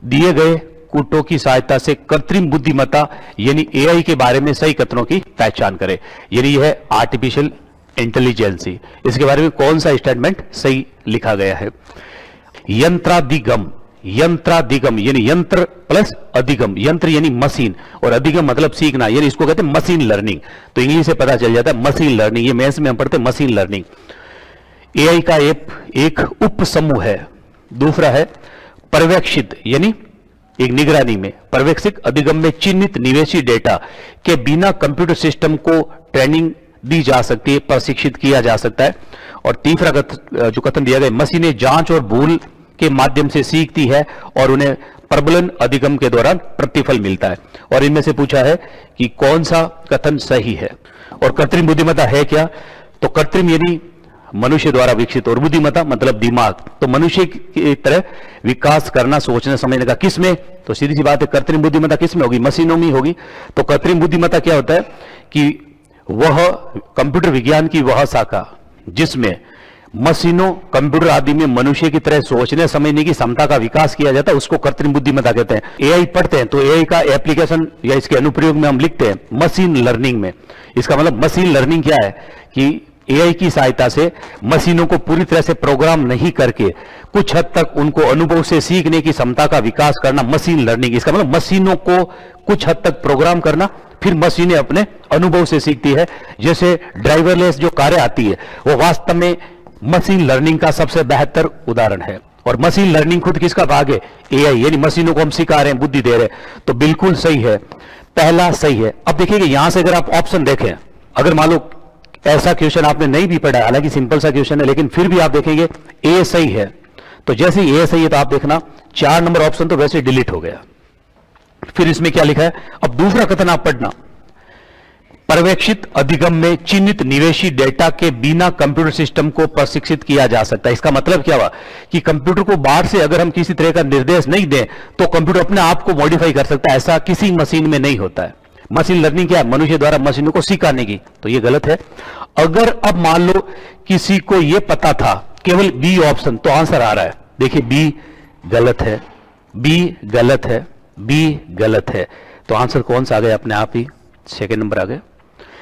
दिए गए कूटों की सहायता से कृत्रिम बुद्धिमत्ता यानी एआई के बारे में सही कथनों की पहचान करे। यानी यह है आर्टिफिशियल इंटेलिजेंसी। इसके बारे में कौन सा स्टेटमेंट सही लिखा गया है? यंत्राधिगम, यंत्राधिगम यानी यंत्र प्लस अधिगम, यंत्र यानी मशीन और अधिगम मतलब सीखना, यानी इसको कहते हैं मशीन लर्निंग। तो इंग्लिश से पता चल जाता है मशीन लर्निंग, ये मैथ्स में हम पढ़ते हैं मशीन लर्निंग। एआई का एक उप समूह है। दूसरा है पर्यवेक्षित यानी एक निगरानी में, पर्यवेक्षित अधिगम में चिन्हित निवेशी डेटा के बिना कंप्यूटर सिस्टम को ट्रेनिंग दी जा सकती है, प्रशिक्षित किया जा सकता है। और तीसरा जो कथन दिया गया, मशीनें जांच और भूल के माध्यम से सीखती है और उन्हें प्रबलन अधिगम के दौरान प्रतिफल मिलता है। और इनमें से पूछा है कि कौन सा कथन सही है। और कृत्रिम बुद्धिमत्ता है क्या? तो कृत्रिम यानी मनुष्य द्वारा विकसित और बुद्धिमत्ता मतलब दिमाग। तो मनुष्य की तरह विकास करना, सोचने समझने का किसमें? तो सीधी सी बात है कृत्रिम बुद्धिमत्ता किसमें होगी? मशीनों में होगी। तो कृत्रिम बुद्धिमत्ता क्या होता है कि वह कंप्यूटर विज्ञान की वह शाखा जिसमें मशीनों, कंप्यूटर आदि में मनुष्य की तरह सोचने समझने की क्षमता का विकास किया जाता है, उसको कृत्रिम बुद्धिमत्ता कहते हैं। एआई पढ़ते हैं तो एआई का एप्लीकेशन या इसके अनुप्रयोग में हम लिखते हैं मशीन लर्निंग में। इसका मतलब मशीन लर्निंग क्या है कि एआई की सहायता से मशीनों को पूरी तरह से प्रोग्राम नहीं करके कुछ हद तक उनको अनुभव से सीखने की क्षमता का विकास करना, मशीन लर्निंग। इसका मतलब मशीनों को कुछ हद तक प्रोग्राम करना, फिर मशीनें अपने अनुभव से सीखती है। जैसे ड्राइवरलेस जो कारें आती है वो वास्तव में मशीन लर्निंग का सबसे बेहतर उदाहरण है। और मशीन लर्निंग खुद किसका भाग है? एआई, यानी मशीनों को हम सिखा रहे हैं, बुद्धि दे रहे हैं। तो बिल्कुल सही है, पहला सही है। अब देखिए यहां से अगर आप ऑप्शन देखें, अगर मान लो ऐसा क्वेश्चन आपने नहीं भी पढ़ा, हालांकि सिंपल सा क्वेश्चन है, लेकिन फिर भी आप देखेंगे ए सही है। तो जैसे ही ए सही है तो आप देखना 4 नंबर ऑप्शन तो वैसे डिलीट हो गया। फिर इसमें क्या लिखा है? अब दूसरा कथन आप पढ़ना, पर्यवेक्षित अधिगम में चिन्हित निवेशी डेटा के बिना कंप्यूटर सिस्टम को प्रशिक्षित किया जा सकता है। इसका मतलब क्या हुआ कि कंप्यूटर को बाहर से अगर हम किसी तरह का निर्देश नहीं दें तो कंप्यूटर अपने आप को मॉडिफाई कर सकता है। ऐसा किसी मशीन में नहीं होता है। मशीन लर्निंग क्या है? मनुष्य द्वारा मशीनों को सिखाने की। तो ये गलत है। अगर अब मान लो किसी को यह पता था केवल बी ऑप्शन, तो आंसर आ रहा है, देखिए बी गलत है, बी गलत है, बी गलत है। तो आंसर कौन सा आ गया? अपने आप ही सेकेंड नंबर आ गया।